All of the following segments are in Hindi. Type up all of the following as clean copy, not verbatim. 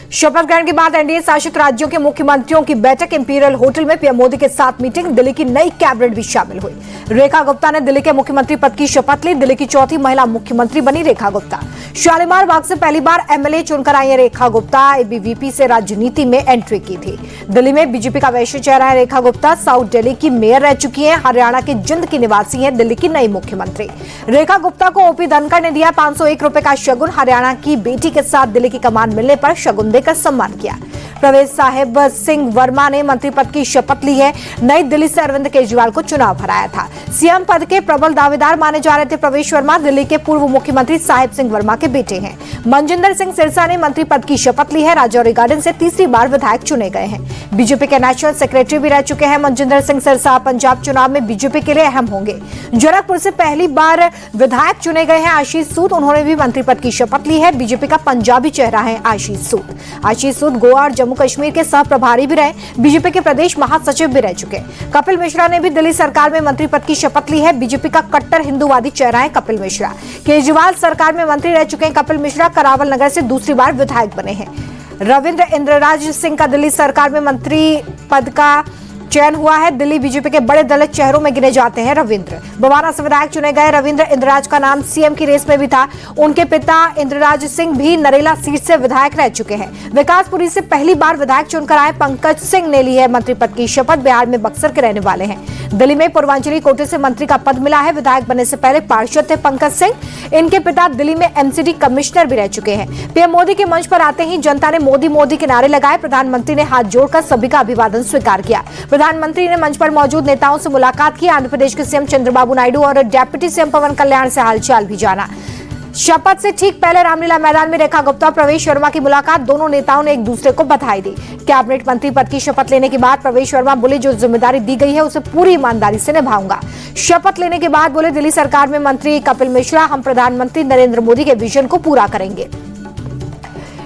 शपथ ग्रहण के बाद एनडीए शासित राज्यों के मुख्यमंत्रियों की बैठक इंपीरियल होटल में पीएम मोदी के साथ मीटिंग। दिल्ली की नई कैबिनेट भी शामिल हुई। रेखा गुप्ता ने दिल्ली के मुख्यमंत्री पद की शपथ ली। दिल्ली की चौथी महिला मुख्यमंत्री बनी रेखा गुप्ता। शालीमार बाग से पहली बार एमएलए चुनकर आई रेखा गुप्ता। एबीवीपी से राजनीति में एंट्री की थी। दिल्ली में बीजेपी का वैश्विक चेहरा है रेखा गुप्ता। साउथ दिल्ली की मेयर रह चुकी है। हरियाणा के जिंद की निवासी है दिल्ली की नई मुख्यमंत्री। रेखा गुप्ता को ओपी धनखड़ ने दिया 501 रुपए का शगुन। हरियाणा की बेटी के साथ दिल्ली की कमान मिलने पर शगुन देकर सम्मान किया। प्रवेश साहिब सिंह वर्मा ने मंत्री पद की शपथ ली है। नई दिल्ली से अरविंद केजरीवाल को चुनाव हराया था। सीएम पद के प्रबल दावेदार माने जा रहे थे प्रवेश वर्मा। दिल्ली के पूर्व मुख्यमंत्री साहिब सिंह वर्मा के बेटे हैं। मनजिंदर सिंह सिरसा ने मंत्री पद की शपथ ली है। राजौरी गार्डन से तीसरी बार विधायक चुने गए हैं। बीजेपी के नेशनल सेक्रेटरी भी रह चुके हैं मनजिंदर सिंह सिरसा। पंजाब चुनाव में बीजेपी के लिए अहम होंगे। गोरखपुर से पहली बार विधायक चुने गए हैं आशीष सूद। उन्होंने भी मंत्री पद की शपथ ली है। बीजेपी का पंजाबी चेहरा है आशीष सूद। आशीष सूद गोवा और जम्मू कश्मीर के सह प्रभारी भी रहे। बीजेपी के प्रदेश महासचिव भी रह चुके। कपिल मिश्रा ने भी दिल्ली सरकार में मंत्री पद की शपथ ली है। बीजेपी का कट्टर हिंदूवादी चेहरा है कपिल मिश्रा। केजरीवाल सरकार में मंत्री रह चुके हैं कपिल मिश्रा। करावल नगर से दूसरी बार विधायक बने हैं। रविंद्र इंद्रराज सिंह का दिल्ली सरकार में मंत्री पद का चयन हुआ है। दिल्ली बीजेपी के बड़े दलित चेहरों में गिने जाते हैं रविंद्र। बवाना से विधायक चुने गए रविंद्र इंद्रराज का नाम सीएम की रेस में भी था। उनके पिता इंद्रराज सिंह भी नरेला सीट से विधायक रह चुके हैं। विकासपुरी से पहली बार विधायक चुनकर आए पंकज सिंह ने ली है मंत्री पद की शपथ। बिहार में बक्सर के रहने वाले हैं। दिल्ली में पूर्वांचली कोटे से मंत्री का पद मिला है। विधायक बनने से पहले पार्षद थे पंकज सिंह। इनके पिता दिल्ली में एमसीडी कमिश्नर भी रह चुके हैं। पीएम मोदी के मंच पर आते ही जनता ने मोदी मोदी के नारे लगाए। प्रधानमंत्री ने हाथ जोड़कर सभी का अभिवादन स्वीकार किया। प्रधानमंत्री ने मंच पर मौजूद नेताओं से मुलाकात की। आंध्र प्रदेश के सीएम चंद्रबाबू नायडू और डिप्टी सीएम पवन कल्याण से हालचाल भी जाना। शपथ से ठीक पहले रामलीला मैदान में रेखा गुप्ता प्रवेश वर्मा की मुलाकात। दोनों नेताओं ने एक दूसरे को बधाई दी। कैबिनेट मंत्री पद की शपथ लेने के बाद प्रवेश वर्मा बोले, जो जिम्मेदारी दी गई है उसे पूरी ईमानदारी से निभाऊंगा। शपथ लेने के बाद बोले, दिल्ली सरकार में मंत्री कपिल मिश्रा, हम प्रधानमंत्री नरेंद्र मोदी के विजन को पूरा करेंगे।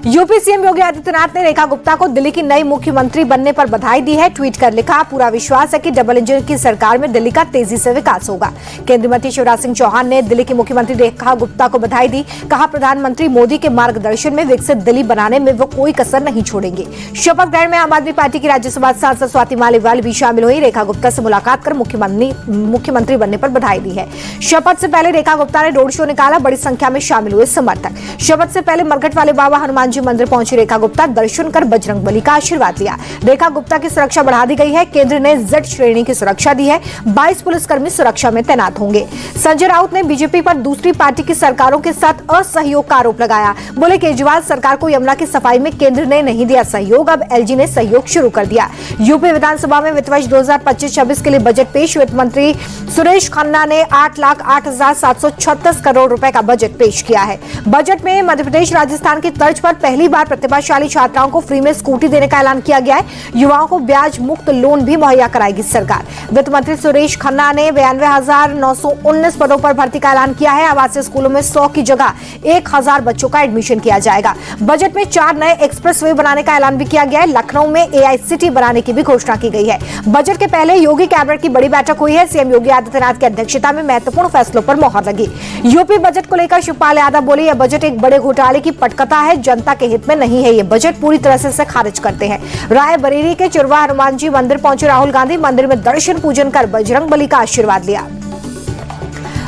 यूपी सीएम योगी आदित्यनाथ ने रेखा गुप्ता को दिल्ली की नई मुख्यमंत्री बनने पर बधाई दी है। ट्वीट कर लिखा, पूरा विश्वास है कि डबल इंजन की सरकार में दिल्ली का तेजी से विकास होगा। केंद्रीय मंत्री शिवराज सिंह चौहान ने दिल्ली की मुख्यमंत्री रेखा गुप्ता को बधाई दी। कहा, प्रधानमंत्री मोदी के मार्गदर्शन में विकसित दिल्ली बनाने में वो कोई कसर नहीं छोड़ेंगे। शपथ ग्रहण में आम आदमी पार्टी की राज्यसभा सांसद स्वाति मालिवाल भी शामिल हुई। रेखा गुप्ता से मुलाकात कर मुख्यमंत्री बनने पर बधाई दी है। शपथ से पहले रेखा गुप्ता ने रोड शो निकाला। बड़ी संख्या में शामिल हुए समर्थक। शपथ से पहले मरघट वाले बाबा हनुमान जी मंदिर पहुंची रेखा गुप्ता। दर्शन कर बजरंग बली का आशीर्वाद लिया। रेखा गुप्ता की सुरक्षा बढ़ा दी गई है। केंद्र ने जेड श्रेणी की सुरक्षा दी है। 22 पुलिसकर्मी सुरक्षा में तैनात होंगे। संजय राउत ने बीजेपी पर दूसरी पार्टी की सरकारों के साथ असहयोग का आरोप लगाया। बोले, केजरीवाल सरकार को यमुना की सफाई में केंद्र ने नहीं दिया सहयोग, अब एलजी ने सहयोग शुरू कर दिया। यूपी विधानसभा में वित्त वर्ष 2025-26 के लिए बजट पेश। वित्त मंत्री सुरेश खन्ना ने 8,08,736 करोड़ रुपए का बजट पेश किया है। बजट में मध्य प्रदेश राजस्थान की तर्ज पर पहली बार प्रतिभाशाली छात्राओं को फ्री में स्कूटी देने का ऐलान किया गया है। युवाओं को ब्याज मुक्त लोन भी मुहैया कराएगी सरकार। वित्त मंत्री सुरेश खन्ना ने 92,919 पदों पर भर्ती का ऐलान किया है। आवासीय स्कूलों में 100 की जगह 1,000 बच्चों का एडमिशन किया जाएगा। बजट में 4 नए एक्सप्रेसवे बनाने का ऐलान भी किया गया है। लखनऊ में AI सिटी बनाने की भी घोषणा की गई है। बजट के पहले योगी कैबिनेट की बड़ी बैठक हुई है। सीएम योगी आदित्यनाथ की अध्यक्षता में महत्वपूर्ण फैसलों पर मोहर लगी। यूपी बजट को लेकर शिवपाल यादव बोले, यह बजट एक बड़े घोटाले की पटकथा है, जनता के हित में नहीं है। ये बजट पूरी तरह से इसे खारिज करते हैं। रायबरेली के चिरवा हनुमान जी मंदिर पहुंचे राहुल गांधी। मंदिर में दर्शन पूजन कर बजरंग बली का आशीर्वाद लिया।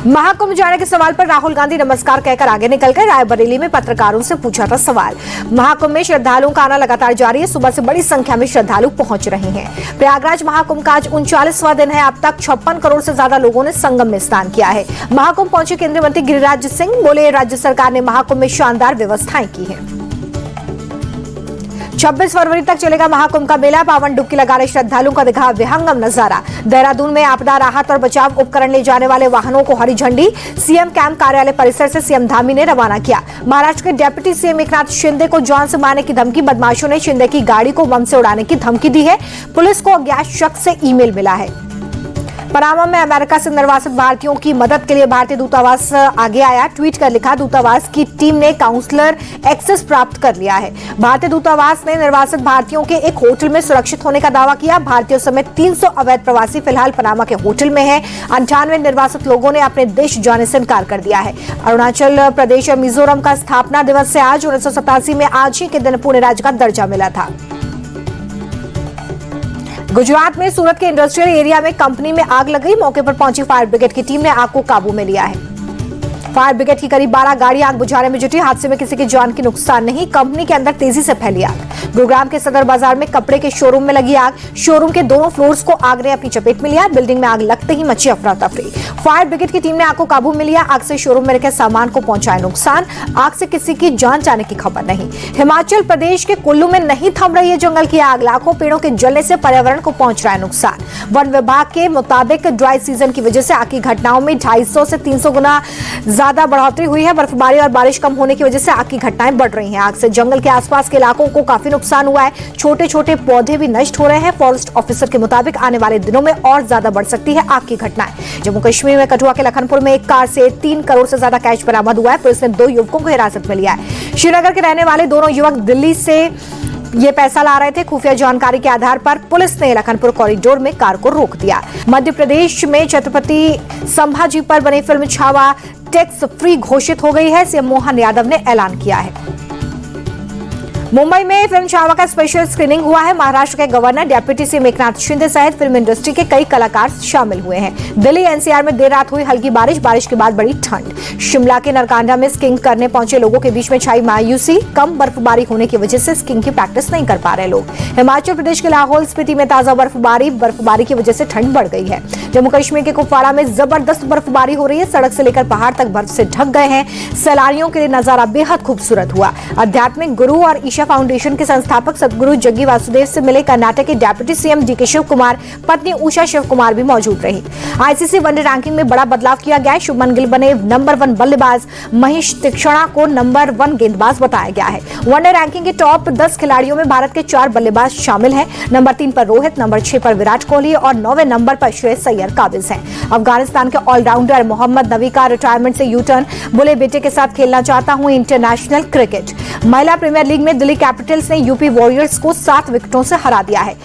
महाकुंभ जाने के सवाल पर राहुल गांधी नमस्कार कहकर आगे निकल गए। रायबरेली में पत्रकारों से पूछा था सवाल। महाकुंभ में श्रद्धालुओं का आना लगातार जारी है। सुबह से बड़ी संख्या में श्रद्धालु पहुंच रहे हैं। प्रयागराज महाकुंभ का आज 39वां दिन है। अब तक 56 करोड़ से ज्यादा लोगों ने संगम में स्नान किया है। महाकुंभ पहुंचे केंद्रीय मंत्री गिरिराज सिंह। बोले, राज्य सरकार ने महाकुंभ में शानदार व्यवस्थाएं की है। 26 फरवरी तक चलेगा महाकुंभ का मेला। पावन डुबकी लगा रहे श्रद्धालुओं का दिखा विहंगम नजारा। देहरादून में आपदा राहत और बचाव उपकरण ले जाने वाले वाहनों को हरी झंडी सीएम कैंप कार्यालय परिसर से सीएम धामी ने रवाना किया। महाराष्ट्र के डिप्टी सीएम एकनाथ शिंदे को जान से मारने की धमकी। बदमाशों ने शिंदे की गाड़ी को बम से उड़ाने की धमकी दी है। पुलिस को अज्ञात शख्स से ईमेल मिला है। पनामा में अमेरिका से निर्वासित भारतीयों की मदद के लिए भारतीय दूतावास आगे आया। ट्वीट कर लिखा, दूतावास की टीम ने काउंसलर एक्सेस प्राप्त कर लिया है। भारतीय दूतावास ने निर्वासित भारतीयों के एक होटल में सुरक्षित होने का दावा किया। भारतीयों समेत 300 अवैध प्रवासी फिलहाल पनामा के होटल में हैं। 98 निर्वासित लोगों ने अपने देश जाने से इनकार कर दिया है। अरुणाचल प्रदेश और मिजोरम का स्थापना दिवस से आज 1987 में आज ही के दिन पूर्ण राज्य का दर्जा मिला था। गुजरात में सूरत के इंडस्ट्रियल एरिया में कंपनी में आग लग गई। मौके पर पहुंची फायर ब्रिगेड की टीम ने आग को काबू में लिया है। फायर ब्रिगेड की करीब 12 गाड़ियां आग बुझाने में जुटी। हादसे में किसी की जान की नुकसान नहीं। कंपनी के अंदर तेजी से फैली आग। गुरुग्राम के सदर बाजार में कपड़े के शोरूम में लगी आग। शोरूम के दोनों फ्लोर्स को आग ने अपनी चपेट में लिया। बिल्डिंग में आग लगते ही मची अफरा तफरी। फायर ब्रिगेड की टीम ने आग को काबू में लिया। आग से शोरूम में रखे सामान को पहुंचाया नुकसान। आग से किसी की जान जाने की खबर नहीं। हिमाचल प्रदेश के कुल्लू में नहीं थम रही है जंगल की आग। लाखों पेड़ों के जलने से पर्यावरण को पहुंच रहा है नुकसान। वन विभाग के मुताबिक ड्राई सीजन की वजह से आग की घटनाओं में 250 से 300 गुना ज्यादा बढ़ोतरी हुई है। बर्फबारी और बारिश कम होने की वजह से आग की घटनाएं बढ़ रही हैं। आग से जंगल के आसपास के इलाकों को काफी नुकसान हुआ है। छोटे छोटे पौधे भी नष्ट हो रहे हैं। फॉरेस्ट ऑफिसर के मुताबिक आने वाले दिनों में और ज्यादा बढ़ सकती है आग की घटनाएं। जम्मू कश्मीर में कठुआ के लखनपुर में एक कार से 3 करोड़ से ज्यादा कैश बरामद हुआ है। पुलिस ने 2 युवकों को हिरासत में लिया है। श्रीनगर के रहने वाले दोनों युवक दिल्ली से ये पैसा ला रहे थे। खुफिया जानकारी के आधार पर पुलिस ने लखनपुर कॉरिडोर में कार को रोक दिया। मध्य प्रदेश में छत्रपति संभाजी पर बनी फिल्म छावा टैक्स फ्री घोषित हो गई है। सीएम मोहन यादव ने ऐलान किया है। मुंबई में फिल्म छावा का स्पेशल स्क्रीनिंग हुआ है। महाराष्ट्र के governor, deputy CM Eknath Shinde सहित फिल्म इंडस्ट्री के कई कलाकार शामिल हुए हैं। दिल्ली एनसीआर में देर रात हुई हल्की बारिश के बाद बड़ी ठंड। शिमला के नरकांडा में स्कीइंग करने पहुंचे लोगों के बीच में छाई मायूसी। कम बर्फबारी होने की वजह से स्कीइंग की प्रैक्टिस नहीं कर पा रहे लोग। हिमाचल प्रदेश के लाहौल स्पीति में ताजा बर्फबारी की वजह से ठंड बढ़ गई है। जम्मू कश्मीर के कुपवाड़ा में जबरदस्त बर्फबारी हो रही है। सड़क से लेकर पहाड़ तक बर्फ से ढक गए हैं। सैलानियों के लिए नजारा बेहद खूबसूरत हुआ। आध्यात्मिक गुरु और ईशा फाउंडेशन के संस्थापक सदगुरु जग्गी वासुदेव से मिले कर्नाटक के डिप्टी सीएम डीके शिव कुमार, पत्नी उषा शिव कुमार भी मौजूद रही। आईसीसी वनडे रैंकिंग में बड़ा बदलाव किया गया है। शुभमन गिल बने नंबर 1 बल्लेबाज। महेश तीक्षणा को नंबर 1 गेंदबाज बताया गया है। वनडे रैंकिंग के टॉप 10 खिलाड़ियों में भारत के 4 बल्लेबाज शामिल हैं। नंबर 3 पर रोहित, नंबर 6 पर विराट कोहली और 9वें नंबर पर श्रेयस अय्यर काबिज हैं। अफगानिस्तान के ऑलराउंडर मोहम्मद नबी का रिटायरमेंट से यूटर्न। बोले, बेटे के साथ खेलना चाहता हूं इंटरनेशनल क्रिकेट। महिला प्रीमियर लीग में दिल्ली कैपिटल्स ने यूपी वॉरियर्स को 7 विकेटों से हरा दिया है।